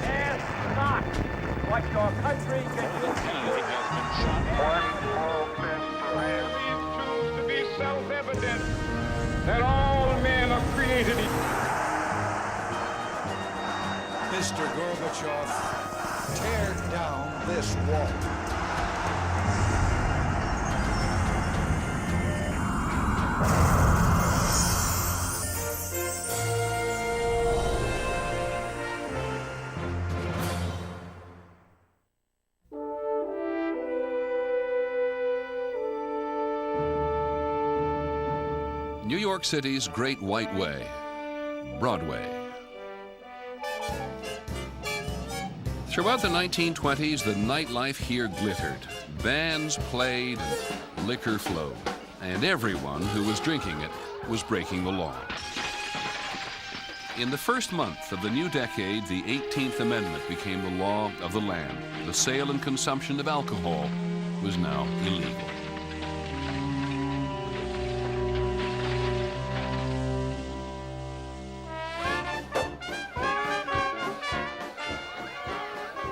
Ask not what your country can do. It to be self-evident that all men are created equal. Mr. Gorbachev, tear down this wall. New York City's Great White Way, Broadway. Throughout the 1920s, the nightlife here glittered. Bands played, liquor flowed, and everyone who was drinking it was breaking the law. In the first month of the new decade, the 18th Amendment became the law of the land. The sale and consumption of alcohol was now illegal.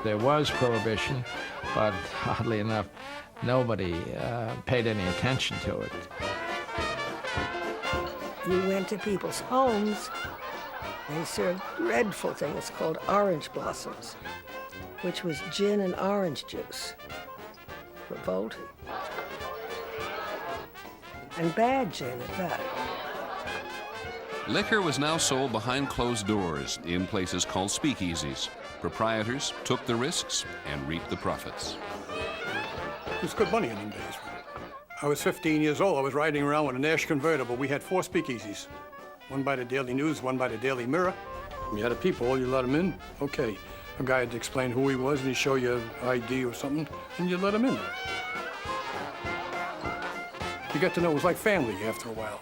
There was prohibition, but oddly enough, nobody paid any attention to it. You went to people's homes, they served dreadful things called orange blossoms, which was gin and orange juice. Revolting. And bad gin at that. Liquor was now sold behind closed doors in places called speakeasies. Proprietors took the risks and reaped the profits. It was good money in them days. I was 15 years old. I was riding around with a Nash convertible. We had 4 speakeasies. One by the Daily News, one by the Daily Mirror. You had a peephole, you let him in. Okay. A guy had to explain who he was, and he'd show you an ID or something, and you let him in. You got to know it was like family after a while.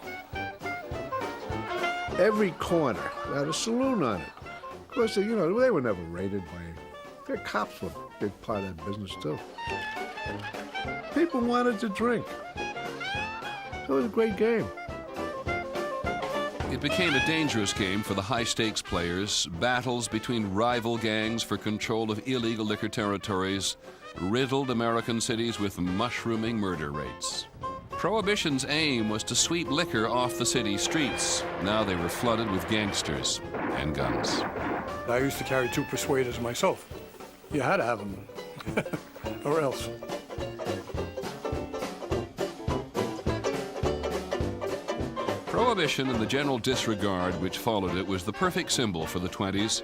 Every corner had a saloon on it. Of course, you know, they were never raided by... The cops were a big part of that business, too. People wanted to drink. It was a great game. It became a dangerous game for the high-stakes players. Battles between rival gangs for control of illegal liquor territories riddled American cities with mushrooming murder rates. Prohibition's aim was to sweep liquor off the city streets. Now they were flooded with gangsters and guns. I used to carry 2 persuaders myself. You had to have them, or else. Prohibition and the general disregard which followed it was the perfect symbol for the 20s,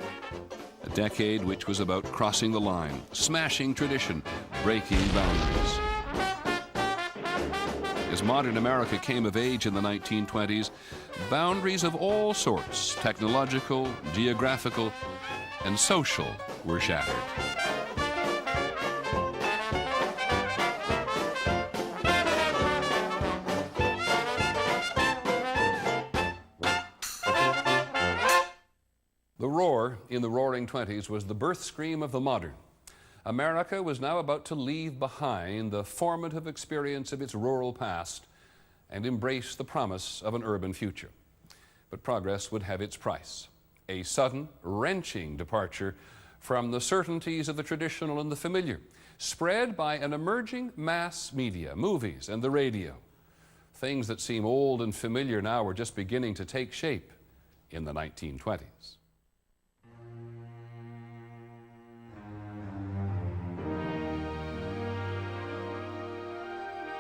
a decade which was about crossing the line, smashing tradition, breaking boundaries. As modern America came of age in the 1920s, boundaries of all sorts, technological, geographical, and social, were shattered. The roar in the Roaring Twenties was the birth scream of the modern. America was now about to leave behind the formative experience of its rural past and embrace the promise of an urban future. But progress would have its price. A sudden, wrenching departure from the certainties of the traditional and the familiar, spread by an emerging mass media, movies and the radio. Things that seem old and familiar now were just beginning to take shape in the 1920s.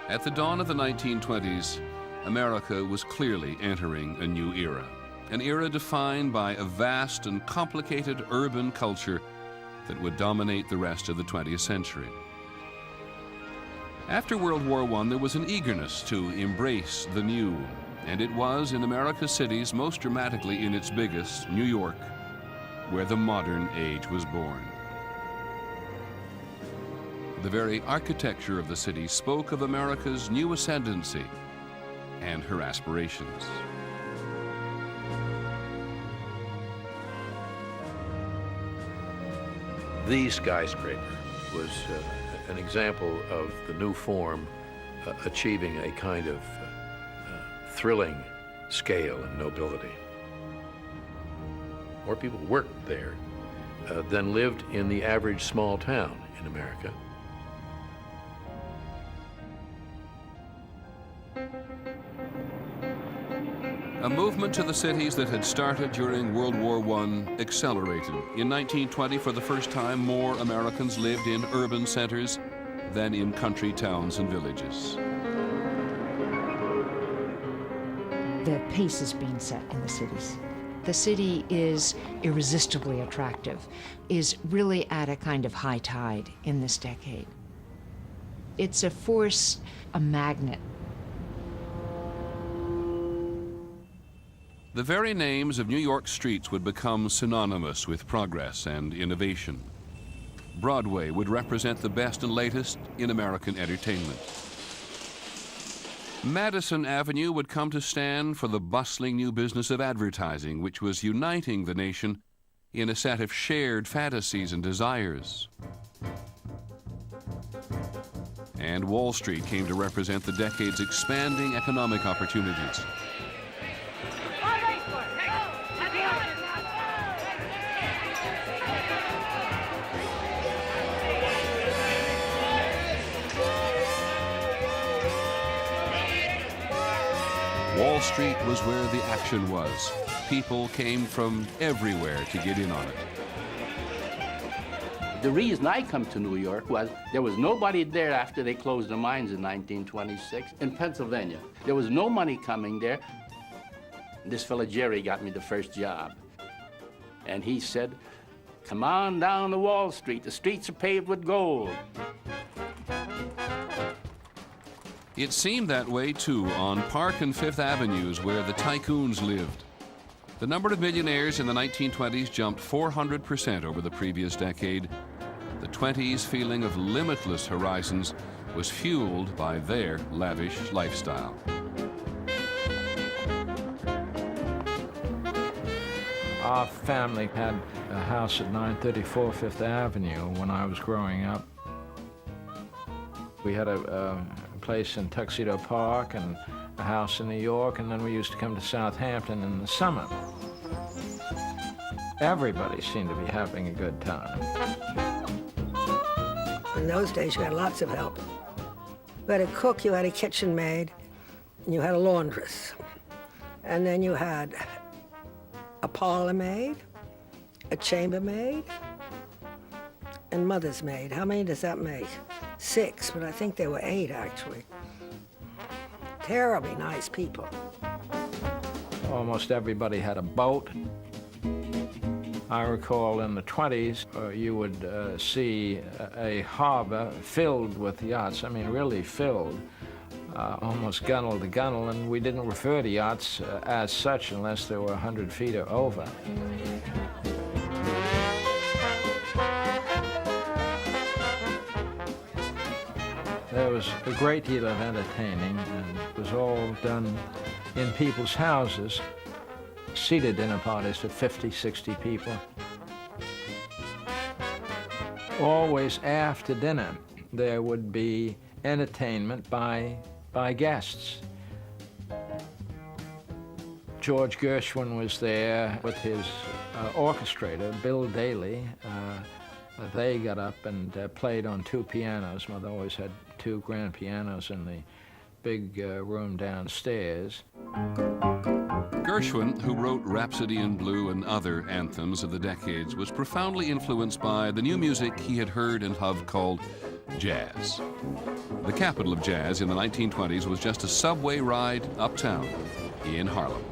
At the dawn of the 1920s, America was clearly entering a new era, an era defined by a vast and complicated urban culture that would dominate the rest of the 20th century. After World War I, there was an eagerness to embrace the new, and it was in America's cities, most dramatically in its biggest, New York, where the modern age was born. The very architecture of the city spoke of America's new ascendancy and her aspirations. The skyscraper was an example of the new form achieving a kind of thrilling scale and nobility. more people worked there than lived in the average small town in America. A movement to the cities that had started during World War I accelerated. In 1920, for the first time, more Americans lived in urban centers than in country towns and villages. The pace is being set in the cities. The city is irresistibly attractive, is really at a kind of high tide in this decade. It's a force, a magnet. The very names of New York streets would become synonymous with progress and innovation. Broadway would represent the best and latest in American entertainment. Madison Avenue would come to stand for the bustling new business of advertising, which was uniting the nation in a set of shared fantasies and desires. And Wall Street came to represent the decade's expanding economic opportunities. Wall Street was where the action was. People came from everywhere to get in on it. The reason I come to New York was there was nobody there after they closed the mines in 1926 in Pennsylvania. There was no money coming there. This fella Jerry got me the first job. And he said, "Come on down to Wall Street. The streets are paved with gold." It seemed that way, too, on Park and Fifth Avenues, where the tycoons lived. The number of millionaires in the 1920s jumped 400% over the previous decade. The 20s' feeling of limitless horizons was fueled by their lavish lifestyle. Our family had a house at 934 Fifth Avenue when I was growing up. We had a place in Tuxedo Park and a house in New York, and then we used to come to Southampton in the summer. Everybody seemed to be having a good time. In those days, you had lots of help. You had a cook, you had a kitchen maid, and you had a laundress. And then you had a parlor maid, a chambermaid, and mother's maid. How many does that make? 6, but I think there were 8, actually. Terribly nice people. Almost everybody had a boat. I recall in the 20s, you would see a harbor filled with yachts. I mean, really filled, almost gunnel to gunnel, and we didn't refer to yachts as such unless they were 100 feet or over. There was a great deal of entertaining, and it was all done in people's houses, seated dinner parties for 50, 60 people. Always after dinner, there would be entertainment by guests. George Gershwin was there with his orchestrator, Bill Daly. They got up and played on 2 pianos. Mother always had 2 grand pianos in the big room downstairs. Gershwin, who wrote Rhapsody in Blue and other anthems of the decades, was profoundly influenced by the new music he had heard and loved called jazz. The capital of jazz in the 1920s was just a subway ride uptown in Harlem.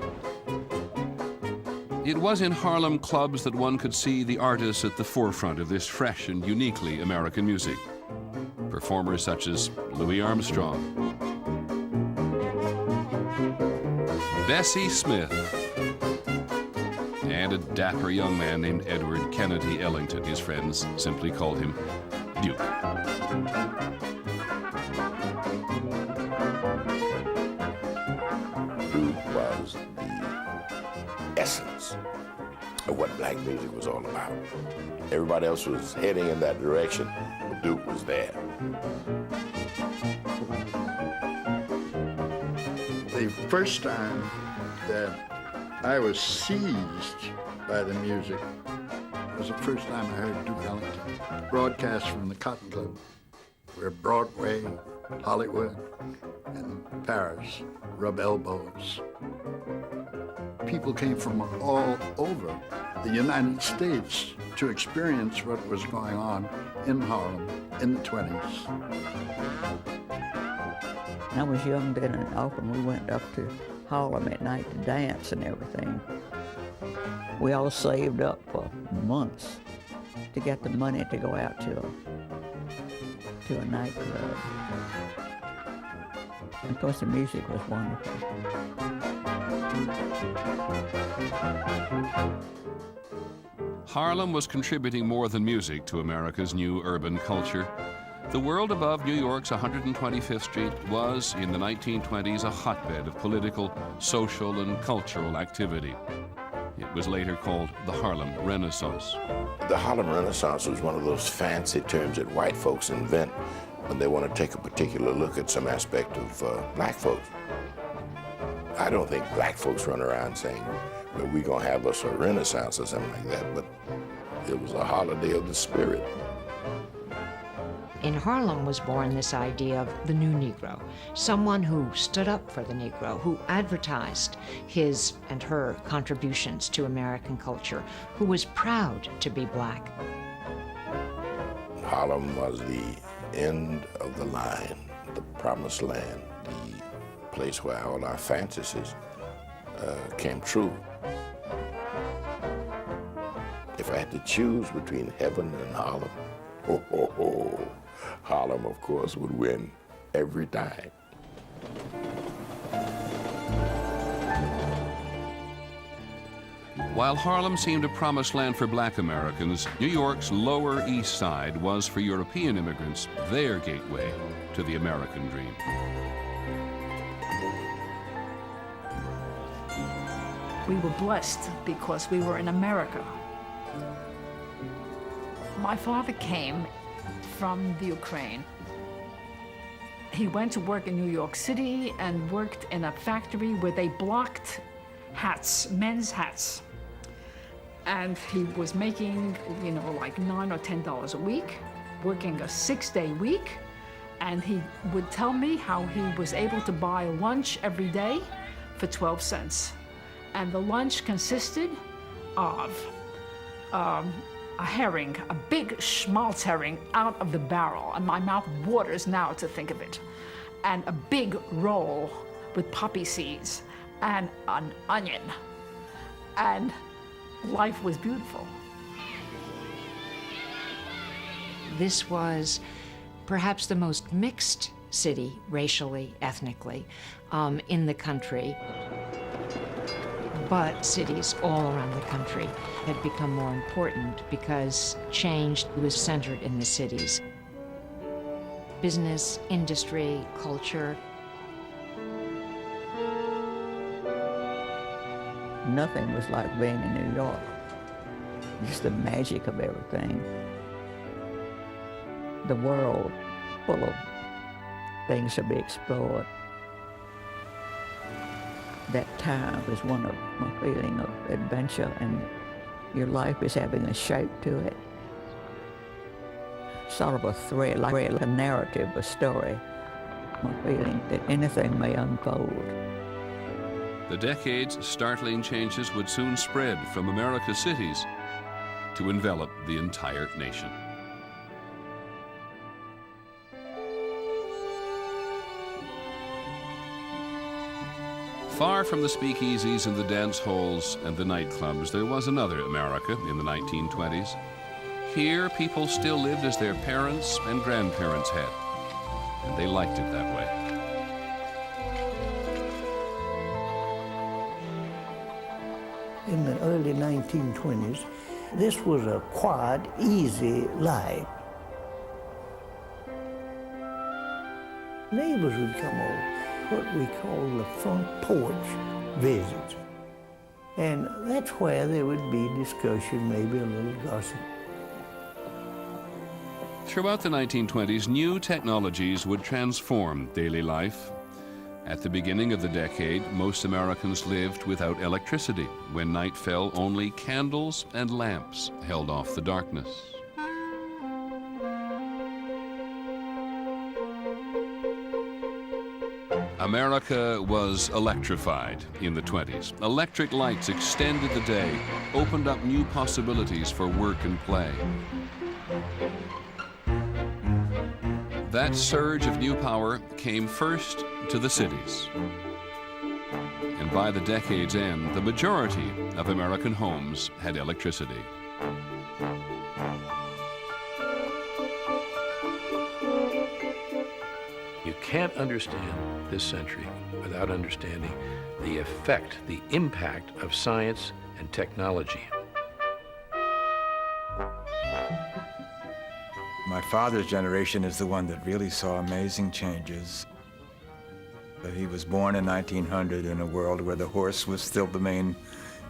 It was in Harlem clubs that one could see the artists at the forefront of this fresh and uniquely American music. Performers such as Louis Armstrong, Bessie Smith, and a dapper young man named Edward Kennedy Ellington. His friends simply called him Duke. Duke was the essence of what black music was all about. Everybody else was heading in that direction, but Duke was there. The first time that I was seized by the music. It was the first time I heard Duke Ellington broadcast from the Cotton Club, where Broadway, Hollywood, and Paris rub elbows. People came from all over the United States to experience what was going on in Harlem in the 20s. I was young then, and often we went up to Harlem at night to dance and everything. We all saved up for months to get the money to go out to a nightclub. And of course, the music was wonderful. Harlem was contributing more than music to America's new urban culture. The world above New York's 125th Street was, in the 1920s, a hotbed of political, social, and cultural activity. It was later called the Harlem Renaissance. The Harlem Renaissance was one of those fancy terms that white folks invent when they want to take a particular look at some aspect of black folks. I don't think black folks run around saying, well, we're going to have us a renaissance or something like that, but it was a holiday of the spirit. In Harlem was born this idea of the new Negro, someone who stood up for the Negro, who advertised his and her contributions to American culture, who was proud to be black. Harlem was the end of the line, the promised land, the place where all our fantasies came true. If I had to choose between heaven and Harlem, Harlem, of course, would win every time. While Harlem seemed a promised land for black Americans, New York's Lower East Side was for European immigrants their gateway to the American dream. We were blessed because we were in America. My father came from the Ukraine. He went to work in New York City and worked in a factory where they blocked hats, men's hats. And he was making, like $9 or $10 a week, working a 6-day week. And he would tell me how he was able to buy lunch every day for 12 cents. And the lunch consisted of a herring, a big schmaltz herring out of the barrel, and my mouth waters now to think of it, and a big roll with poppy seeds and an onion, and life was beautiful. This was perhaps the most mixed city, racially, ethnically, in the country. But cities all around the country had become more important because change was centered in the cities. Business, industry, culture. Nothing was like being in New York. Just the magic of everything. The world full of things to be explored. That time was one of a feeling of adventure, and your life is having a shape to it. Sort of a thread, like a narrative, a story, a feeling that anything may unfold. The decade's startling changes would soon spread from America's cities to envelop the entire nation. Far from the speakeasies and the dance halls and the nightclubs, there was another America in the 1920s. Here, people still lived as their parents and grandparents had, and they liked it that way. In the early 1920s, this was a quiet, easy life. Neighbors would come over, what we call the front porch visits. And that's where there would be discussion, maybe a little gossip. Throughout the 1920s, new technologies would transform daily life. At the beginning of the decade, most Americans lived without electricity. When night fell, only candles and lamps held off the darkness. America was electrified in the 20s. Electric lights extended the day, opened up new possibilities for work and play. That surge of new power came first to the cities. And by the decade's end, the majority of American homes had electricity. You can't understand this century without understanding the effect, the impact of science and technology. My father's generation is the one that really saw amazing changes. He was born in 1900 in a world where the horse was still the main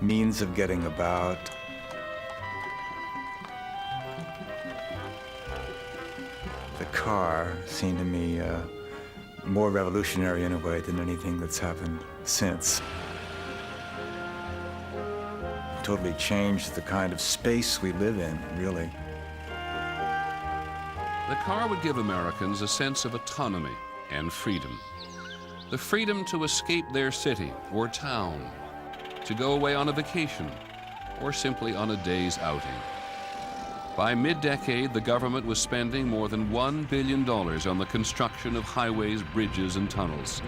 means of getting about. The car seemed to me more revolutionary in a way than anything that's happened since. Totally changed the kind of space we live in, really. The car would give Americans a sense of autonomy and freedom. The freedom to escape their city or town, to go away on a vacation, or simply on a day's outing. By mid-decade, the government was spending more than $1 billion on the construction of highways, bridges, and tunnels.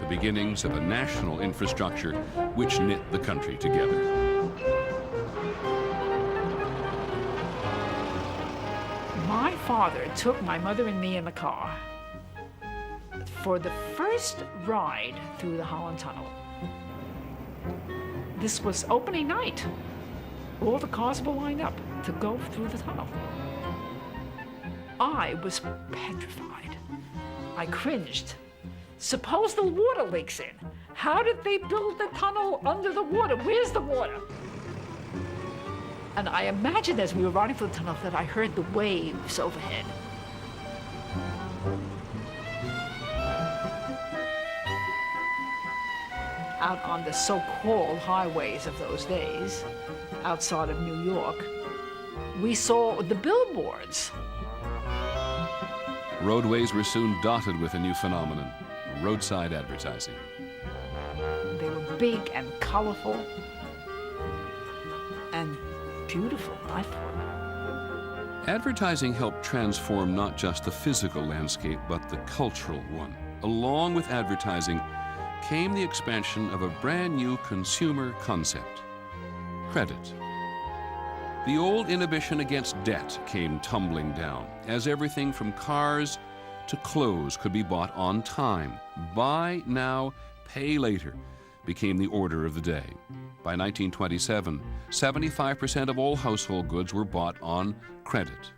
The beginnings of a national infrastructure which knit the country together. My father took my mother and me in the car for the first ride through the Holland Tunnel. This was opening night. All the cars were lined up to go through the tunnel. I was petrified. I cringed. Suppose the water leaks in. How did they build the tunnel under the water? Where's the water? And I imagined as we were riding through the tunnel that I heard the waves overhead. Out on the so-called highways of those days, outside of New York, we saw the billboards. Roadways were soon dotted with a new phenomenon, roadside advertising. They were big and colorful and beautiful, I thought. Advertising helped transform not just the physical landscape, but the cultural one. Along with advertising came the expansion of a brand new consumer concept, credit. The old inhibition against debt came tumbling down, as everything from cars to clothes could be bought on time. Buy now, pay later became the order of the day. By 1927, 75% of all household goods were bought on credit.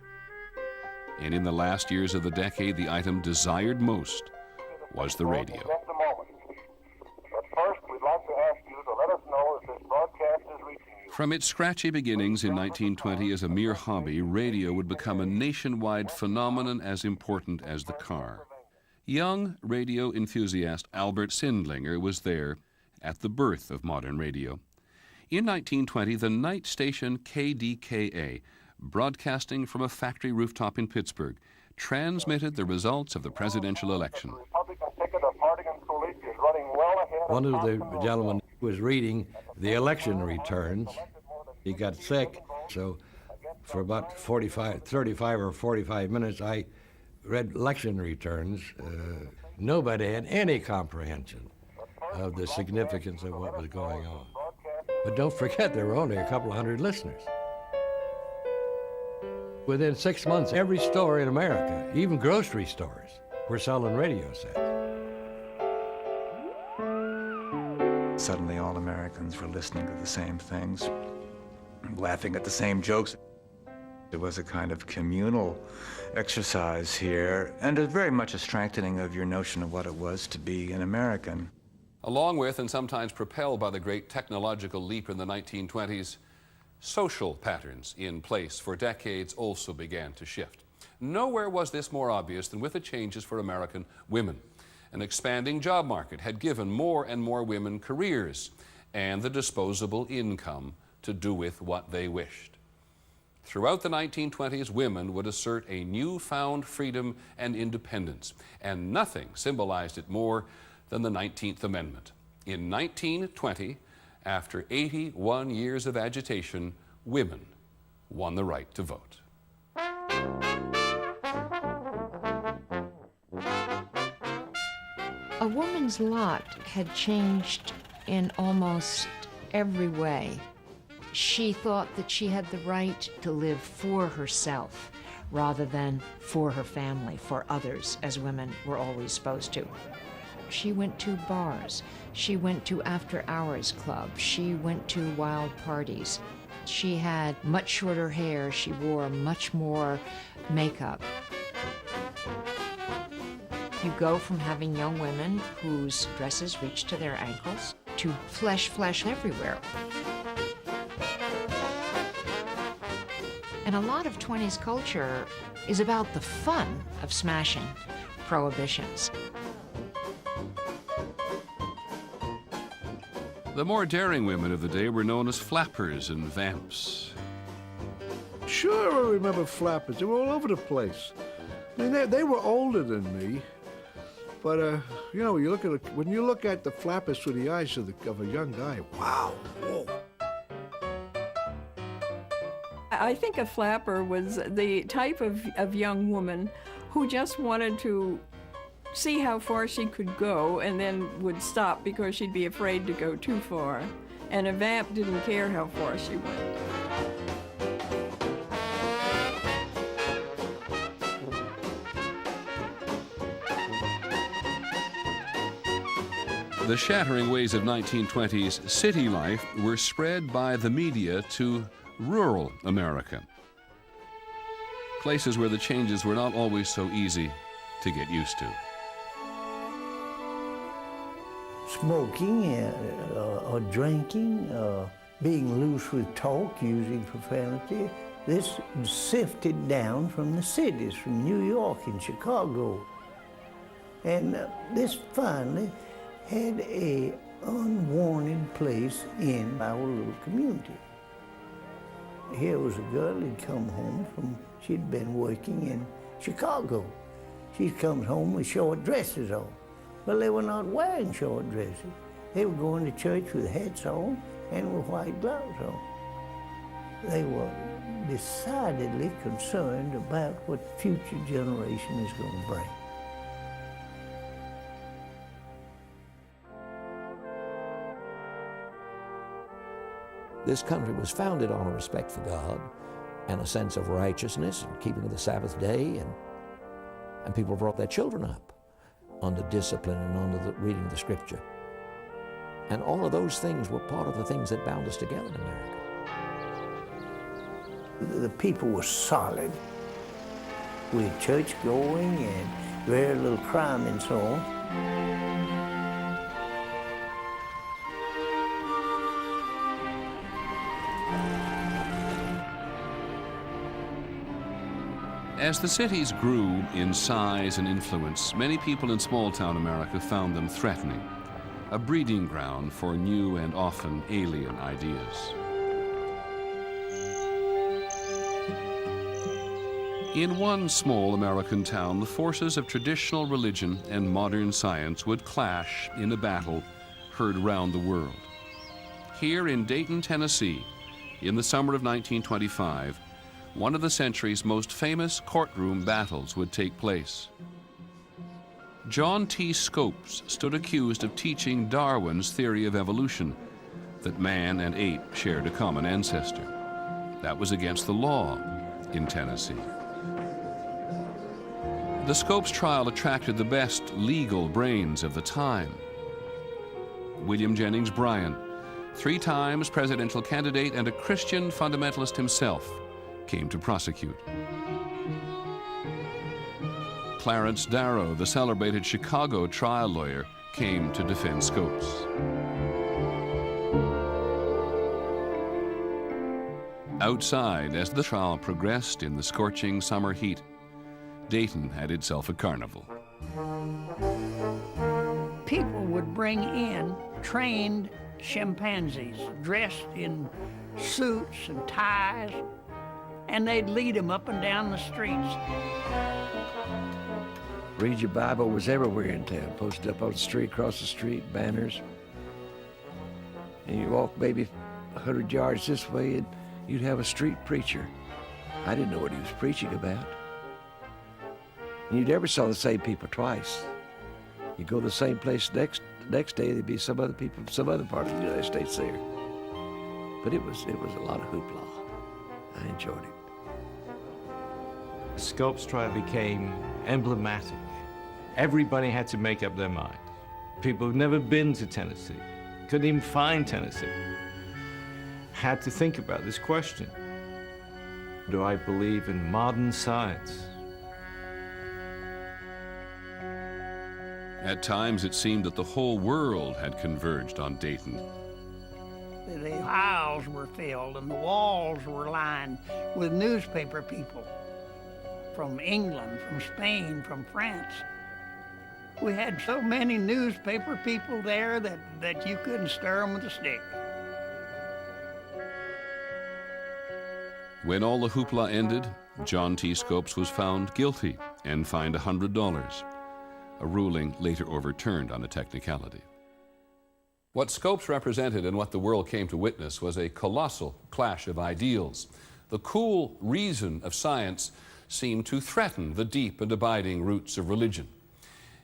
And in the last years of the decade, the item desired most was the radio. From its scratchy beginnings in 1920 as a mere hobby, radio would become a nationwide phenomenon as important as the car. Young radio enthusiast Albert Sindlinger was there at the birth of modern radio. In 1920, the night station KDKA, broadcasting from a factory rooftop in Pittsburgh, transmitted the results of the presidential election. One of the gentlemen was reading the election returns. He got sick, so for about 35 or 45 minutes, I read election returns. Nobody had any comprehension of the significance of what was going on. But don't forget, there were only a couple of hundred listeners. Within 6 months, every store in America, even grocery stores, were selling radio sets. Suddenly all Americans were listening to the same things, laughing at the same jokes. It was a kind of communal exercise here, and very much a strengthening of your notion of what it was to be an American. Along with, and sometimes propelled by the great technological leap in the 1920s, social patterns in place for decades also began to shift. Nowhere was this more obvious than with the changes for American women. An expanding job market had given more and more women careers and the disposable income to do with what they wished. Throughout the 1920s, women would assert a newfound freedom and independence, and nothing symbolized it more than the 19th Amendment. In 1920, after 81 years of agitation, women won the right to vote. A woman's lot had changed in almost every way. She thought that she had the right to live for herself rather than for her family, for others, as women were always supposed to. She went to bars. She went to after-hours clubs. She went to wild parties. She had much shorter hair. She wore much more makeup. You go from having young women whose dresses reach to their ankles to flesh everywhere. And a lot of 20s culture is about the fun of smashing prohibitions. The more daring women of the day were known as flappers and vamps. Sure, I remember flappers. They were all over the place. I mean, they were older than me. But, you know, when you look at the flappers through the eyes of a young guy, wow, whoa. I think a flapper was the type of young woman who just wanted to see how far she could go and then would stop because she'd be afraid to go too far. And a vamp didn't care how far she went. The shattering ways of 1920s city life were spread by the media to rural America, places where the changes were not always so easy to get used to. Smoking or drinking, being loose with talk, using profanity, this sifted down from the cities, from New York and Chicago. And this finally had a unwanted place in our little community. Here was a girl who'd come home she'd been working in Chicago. She comes home with short dresses on. Well, they were not wearing short dresses. They were going to church with hats on and with white gloves on. They were decidedly concerned about what future generation is going to bring. This country was founded on a respect for God and a sense of righteousness and keeping of the Sabbath day, and people brought their children up under discipline and under the reading of the Scripture. And all of those things were part of the things that bound us together in America. The people were solid. We had church going and very little crime and so on. As the cities grew in size and influence, many people in small-town America found them threatening, a breeding ground for new and often alien ideas. In one small American town, the forces of traditional religion and modern science would clash in a battle heard round the world. Here in Dayton, Tennessee, in the summer of 1925, one of the century's most famous courtroom battles would take place. John T. Scopes stood accused of teaching Darwin's theory of evolution, that man and ape shared a common ancestor. That was against the law in Tennessee. The Scopes trial attracted the best legal brains of the time. William Jennings Bryan, 3 times presidential candidate and a Christian fundamentalist himself, came to prosecute. Clarence Darrow, the celebrated Chicago trial lawyer, came to defend Scopes. Outside, as the trial progressed in the scorching summer heat, Dayton had itself a carnival. people would bring in trained chimpanzees dressed in suits and ties, and they'd lead them up and down the streets. Read Your Bible was everywhere in town, posted up on the street, across the street, banners. And you walk maybe 100 yards this way and you'd have a street preacher. I didn't know what he was preaching about. And you never saw the same people twice. You go to the same place next day, there'd be some other people from some other part of the United States there. But it was a lot of hoopla. I enjoyed it. The Scopes trial became emblematic. Everybody had to make up their mind. People who'd never been to Tennessee, couldn't even find Tennessee, had to think about this question. Do I believe in modern science? At times, it seemed that the whole world had converged on Dayton. The aisles were filled and the walls were lined with newspaper people from England, from Spain, from France. We had so many newspaper people there that you couldn't stir them with a stick. When all the hoopla ended, John T. Scopes was found guilty and fined $100, a ruling later overturned on a technicality. What Scopes represented and what the world came to witness was a colossal clash of ideals. The cool reason of science seemed to threaten the deep and abiding roots of religion.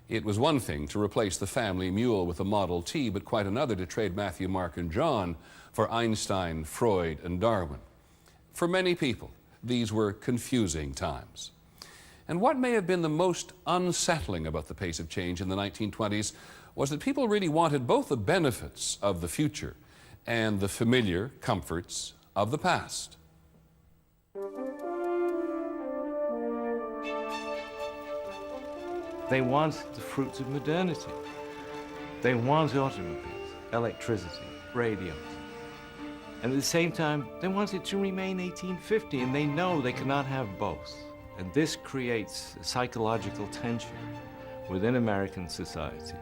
It was one thing to replace the family mule with a Model T, but quite another to trade Matthew, Mark, and John for Einstein, Freud, and Darwin. For many people, these were confusing times. And what may have been the most unsettling about the pace of change in the 1920s was that people really wanted both the benefits of the future and the familiar comforts of the past. They want the fruits of modernity. They want automobiles, electricity, radios. And at the same time, they want it to remain 1850, and they know they cannot have both. And this creates a psychological tension within American society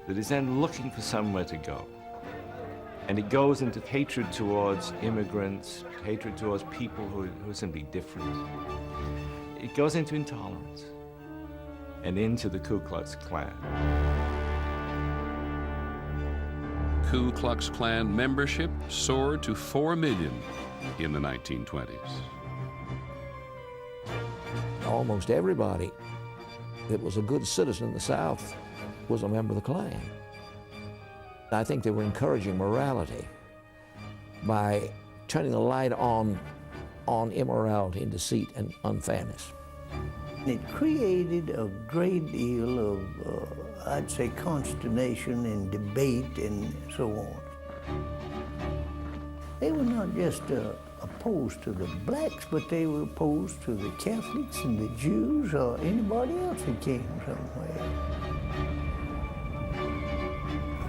that is then looking for somewhere to go. And it goes into hatred towards immigrants, hatred towards people who are simply different. It goes into intolerance and into the Ku Klux Klan. Ku Klux Klan membership soared to 4 million in the 1920s. Almost everybody that was a good citizen in the South was a member of the Klan. I think they were encouraging morality by turning the light on immorality and deceit and unfairness. It created a great deal of, I'd say, consternation and debate and so on. They were not just opposed to the blacks, but they were opposed to the Catholics and the Jews or anybody else that came somewhere.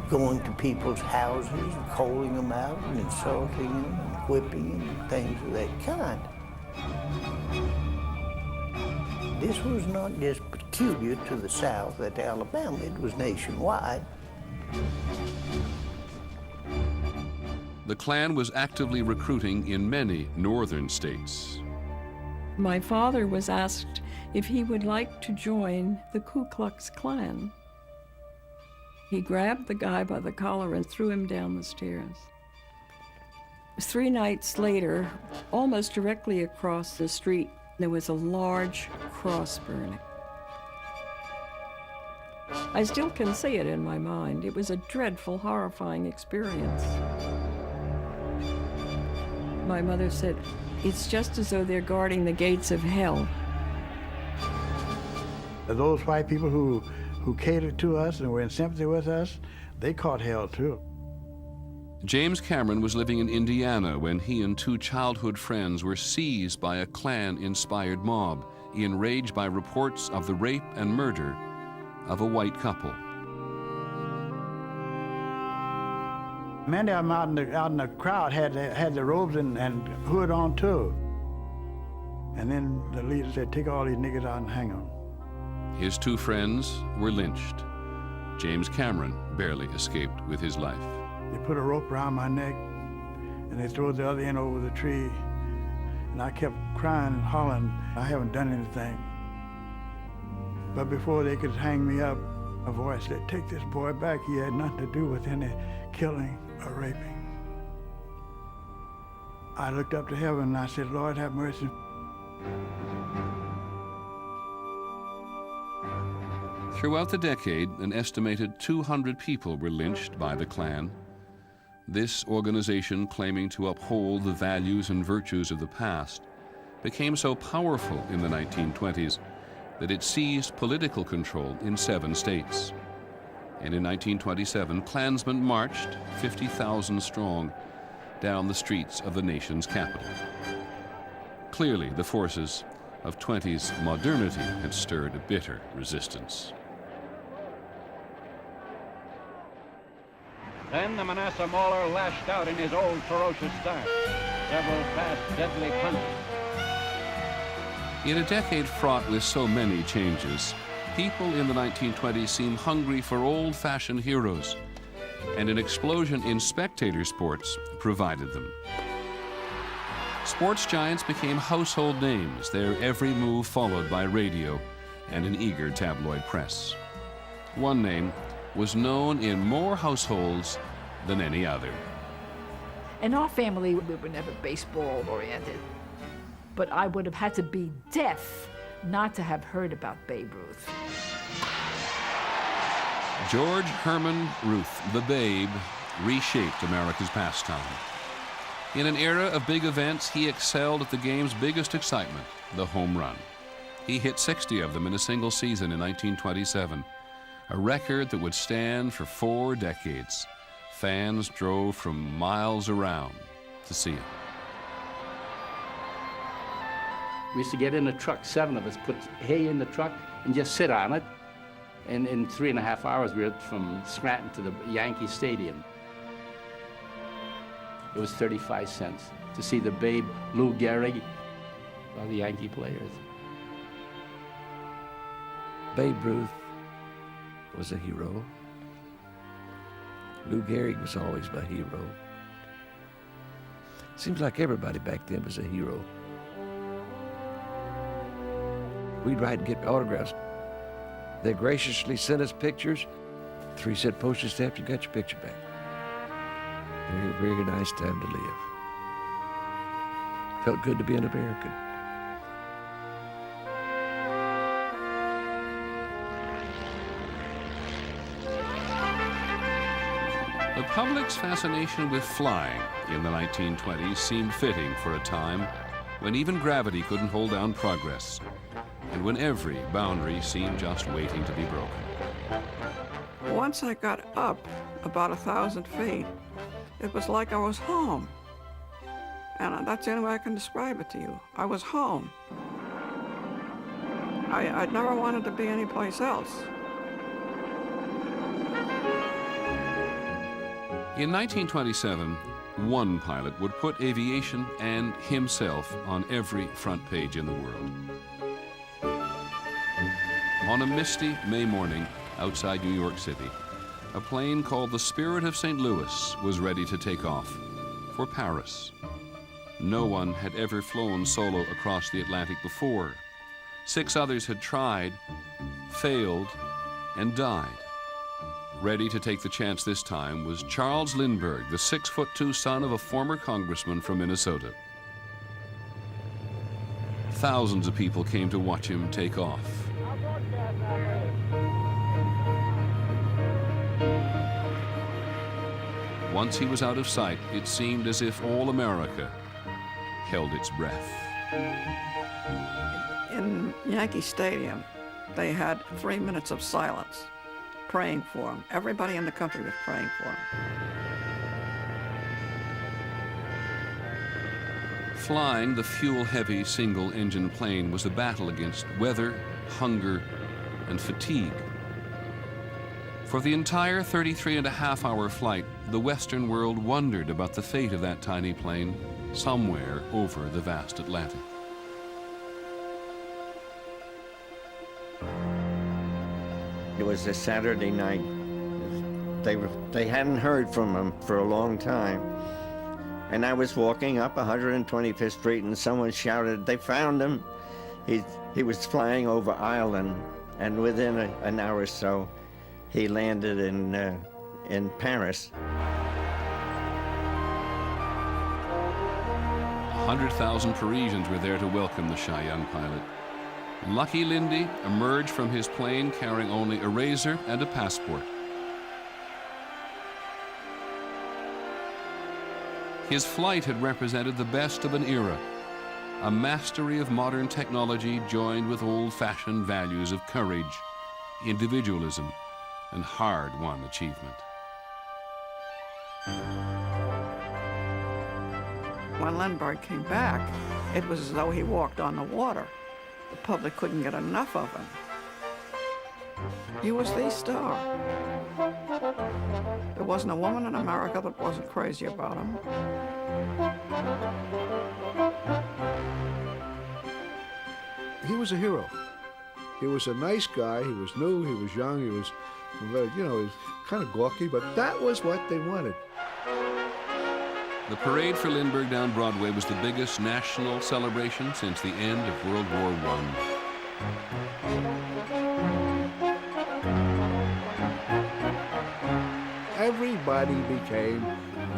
Going to people's houses and calling them out and insulting them and whipping them and things of that kind. This was not just peculiar to the South at Alabama, it was nationwide. The Klan was actively recruiting in many northern states. My father was asked if he would like to join the Ku Klux Klan. He grabbed the guy by the collar and threw him down the stairs. 3 nights later, almost directly across the street, there was a large cross burning. I still can see it in my mind. It was a dreadful, horrifying experience. My mother said, it's just as though they're guarding the gates of hell. Those white people who catered to us and were in sympathy with us, they caught hell too. James Cameron was living in Indiana when he and 2 childhood friends were seized by a Klan-inspired mob, enraged by reports of the rape and murder of a white couple. Many of them out in the crowd had the robes and hood on too. And then the leader said, take all these niggas out and hang them. His 2 friends were lynched. James Cameron barely escaped with his life. They put a rope around my neck, and they threw the other end over the tree. And I kept crying and hollering, I haven't done anything. But before they could hang me up, a voice said, take this boy back. He had nothing to do with any killing or raping. I looked up to heaven and I said, Lord, have mercy. Throughout the decade, an estimated 200 people were lynched by the Klan. This organization, claiming to uphold the values and virtues of the past, became so powerful in the 1920s that it seized political control in 7 states. And in 1927, Klansmen marched, 50,000 strong, down the streets of the nation's capital. Clearly, the forces of 20s modernity had stirred a bitter resistance. Then the Manasseh Mauler lashed out in his old ferocious style. Several fast, deadly punches. In a decade fraught with so many changes, people in the 1920s seemed hungry for old-fashioned heroes, and an explosion in spectator sports provided them. Sports giants became household names, their every move followed by radio and an eager tabloid press. One name was known in more households than any other. In our family, we were never baseball-oriented, but I would have had to be deaf not to have heard about Babe Ruth. George Herman Ruth, the Babe, reshaped America's pastime. In an era of big events, he excelled at the game's biggest excitement, the home run. He hit 60 of them in a single season in 1927, a record that would stand for 4 decades. Fans drove from miles around to see him. We used to get in the truck, 7 of us, put hay in the truck and just sit on it. And in 3.5 hours, we were from Scranton to the Yankee Stadium. It was 35 cents to see the Babe, Lou Gehrig, all the Yankee players. Babe Ruth was a hero. Lou Gehrig was always my hero. Seems like everybody back then was a hero. We'd write and get autographs. They graciously sent us pictures. 3-cent postage stamp, you got your picture back. Very, very nice time to live. Felt good to be an American. The public's fascination with flying in the 1920s seemed fitting for a time when even gravity couldn't hold down progress, and when every boundary seemed just waiting to be broken. Once I got up about 1,000 feet, it was like I was home. And that's the only way I can describe it to you. I was home. I'd never wanted to be anyplace else. In 1927, one pilot would put aviation and himself on every front page in the world. On a misty May morning outside New York City, a plane called the Spirit of St. Louis was ready to take off for Paris. No one had ever flown solo across the Atlantic before. 6 others had tried, failed, and died. Ready to take the chance this time was Charles Lindbergh, the 6'2" son of a former congressman from Minnesota. Thousands of people came to watch him take off. Once he was out of sight, it seemed as if all America held its breath. In Yankee Stadium, they had 3 minutes of silence, praying for him. Everybody in the country was praying for him. Flying the fuel-heavy single-engine plane was a battle against weather, hunger, and fatigue. For the entire 33.5-hour flight, the Western world wondered about the fate of that tiny plane somewhere over the vast Atlantic. It was a Saturday night They hadn't heard from him for a long time. And I was walking up 125th Street and someone shouted, "They found him." He was flying over Ireland, and within an hour or so, he landed in Paris. 100,000 Parisians were there to welcome the shy young pilot. Lucky Lindy emerged from his plane carrying only a razor and a passport. His flight had represented the best of an era, a mastery of modern technology joined with old-fashioned values of courage, individualism, and hard-won achievement. When Lindbergh came back, it was as though he walked on the water. The public couldn't get enough of him. He was the star. There wasn't a woman in America that wasn't crazy about him. He was a hero. He was a nice guy. He was new, he was young, he was, he was kind of gawky, but that was what they wanted. The parade for Lindbergh down Broadway was the biggest national celebration since the end of World War I. Everybody became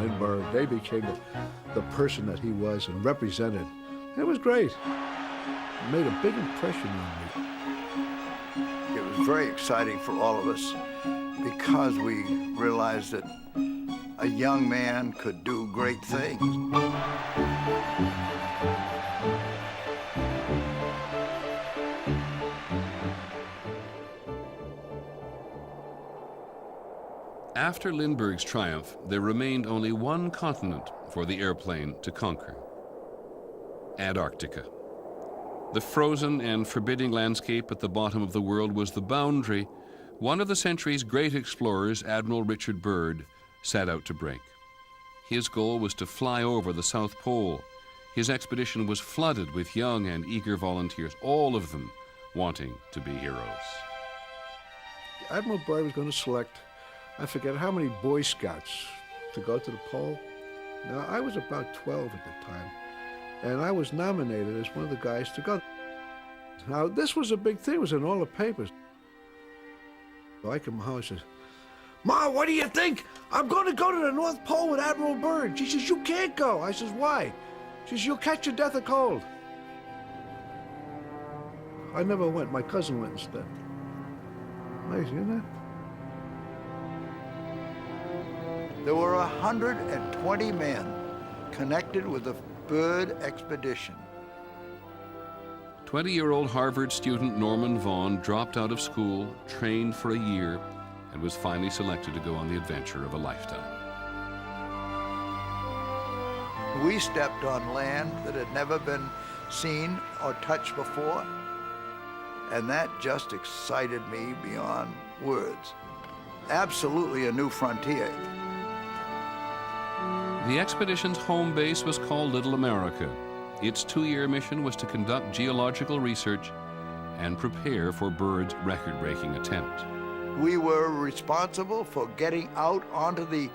Lindbergh. They became the person that he was and represented. It was great. It made a big impression on me. It was very exciting for all of us because we realized that a young man could do great things. After Lindbergh's triumph, there remained only one continent for the airplane to conquer: Antarctica. The frozen and forbidding landscape at the bottom of the world was the boundary one of the century's great explorers, Admiral Richard Byrd, set out to break. His goal was to fly over the South Pole. His expedition was flooded with young and eager volunteers, all of them wanting to be heroes. Admiral Byrd was going to select, I forget how many Boy Scouts to go to the pole. Now, I was about 12 at the time, and I was nominated as one of the guys to go. Now, this was a big thing. It was in all the papers. So I come home and says, "Ma, what do you think? I'm going to go to the North Pole with Admiral Byrd." She says, "You can't go." I says, "Why?" She says, "You'll catch your death of cold." I never went. My cousin went instead. Amazing, isn't it? There were 120 men connected with the Byrd expedition. 20-year-old Harvard student Norman Vaughn dropped out of school, trained for a year, and was finally selected to go on the adventure of a lifetime. We stepped on land that had never been seen or touched before, and that just excited me beyond words. Absolutely a new frontier. The expedition's home base was called Little America. Its 2-year mission was to conduct geological research and prepare for Byrd's record-breaking attempt. We were responsible for getting out onto the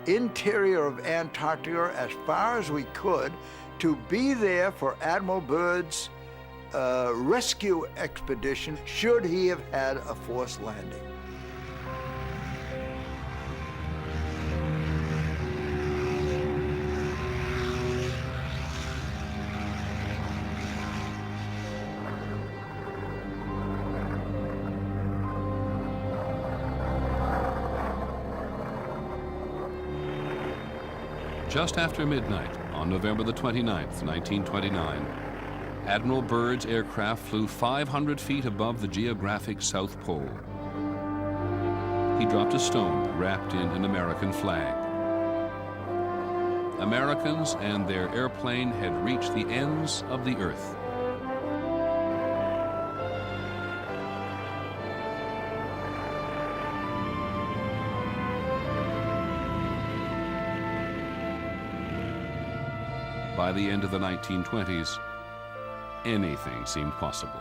interior of Antarctica as far as we could to be there for Admiral Byrd's rescue expedition should he have had a forced landing. Just after midnight on November the 29th, 1929, Admiral Byrd's aircraft flew 500 feet above the geographic South Pole. He dropped a stone wrapped in an American flag. Americans and their airplane had reached the ends of the earth. By the end of the 1920s, anything seemed possible.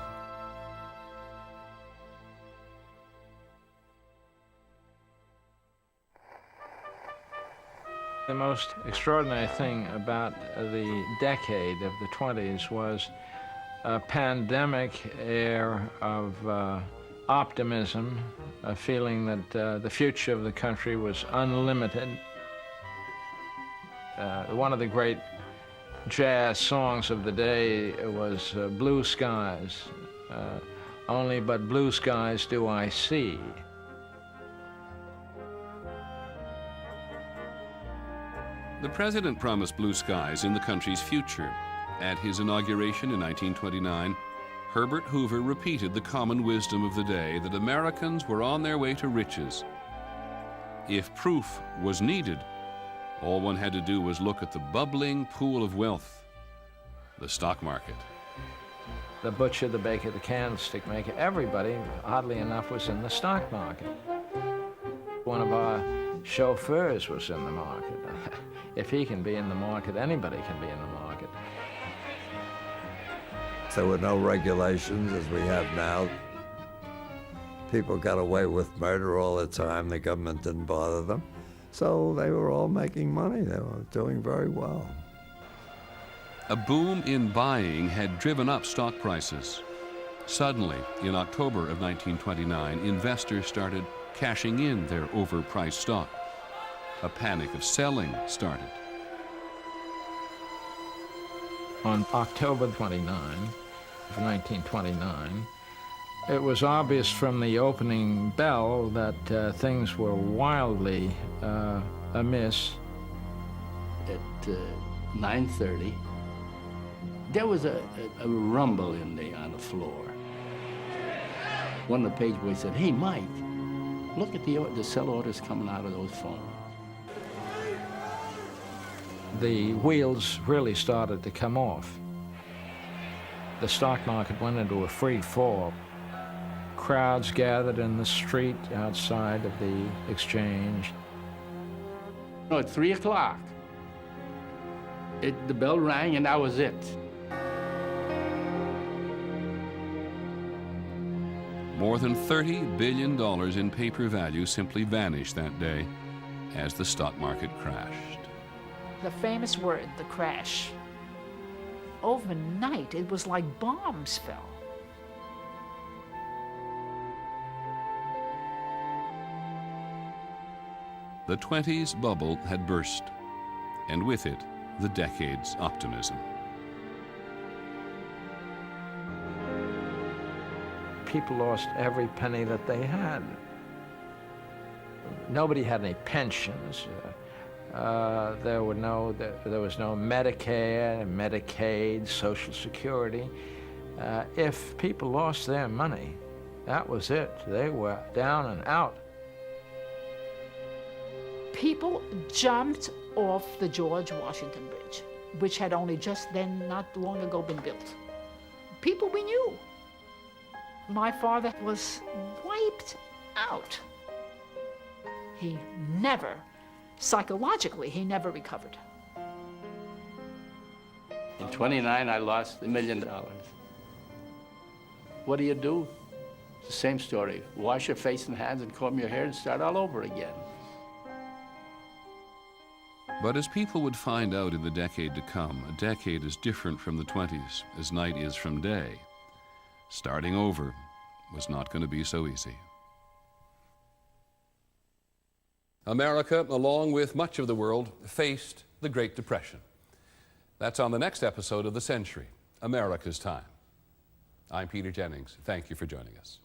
The most extraordinary thing about the decade of the 20s was a pandemic air of optimism, a feeling that the future of the country was unlimited. One of the great jazz songs of the day was Blue Skies. Only but blue skies do I see. The president promised blue skies in the country's future. At his inauguration in 1929, Herbert Hoover repeated the common wisdom of the day that Americans were on their way to riches. If proof was needed, all one had to do was look at the bubbling pool of wealth, the stock market. The butcher, the baker, the candlestick maker, everybody, oddly enough, was in the stock market. One of our chauffeurs was in the market. If he can be in the market, anybody can be in the market. There were no regulations as we have now. People got away with murder all the time. The government didn't bother them. So they were all making money. They were doing very well. A boom in buying had driven up stock prices. Suddenly, in October of 1929, investors started cashing in their overpriced stock. A panic of selling started. On October 29 of 1929, it was obvious from the opening bell that things were wildly amiss. At 9:30, there was a rumble on the floor. One of the page boys said, "Hey, Mike, look at the sell orders coming out of those phones." The wheels really started to come off. The stock market went into a free fall. Crowds gathered in the street outside of the exchange. At 3 o'clock, the bell rang and that was it. More than $30 billion in paper value simply vanished that day as the stock market crashed. The famous word, the crash. Overnight, it was like bombs fell. The 20s bubble had burst, and with it, the decade's optimism. People lost every penny that they had. Nobody had any pensions. There was no Medicare, Medicaid, Social Security. If people lost their money, that was it. They were down and out. People jumped off the George Washington Bridge, which had only just then, not long ago, been built. People we knew. My father was wiped out. He never, psychologically, he never recovered. In 29, I lost $1 million. What do? It's the same story. Wash your face and hands and comb your hair and start all over again. But as people would find out in the decade to come, a decade as different from the 20s as night is from day. Starting over was not going to be so easy. America, along with much of the world, faced the Great Depression. That's on the next episode of The Century, America's Time. I'm Peter Jennings. Thank you for joining us.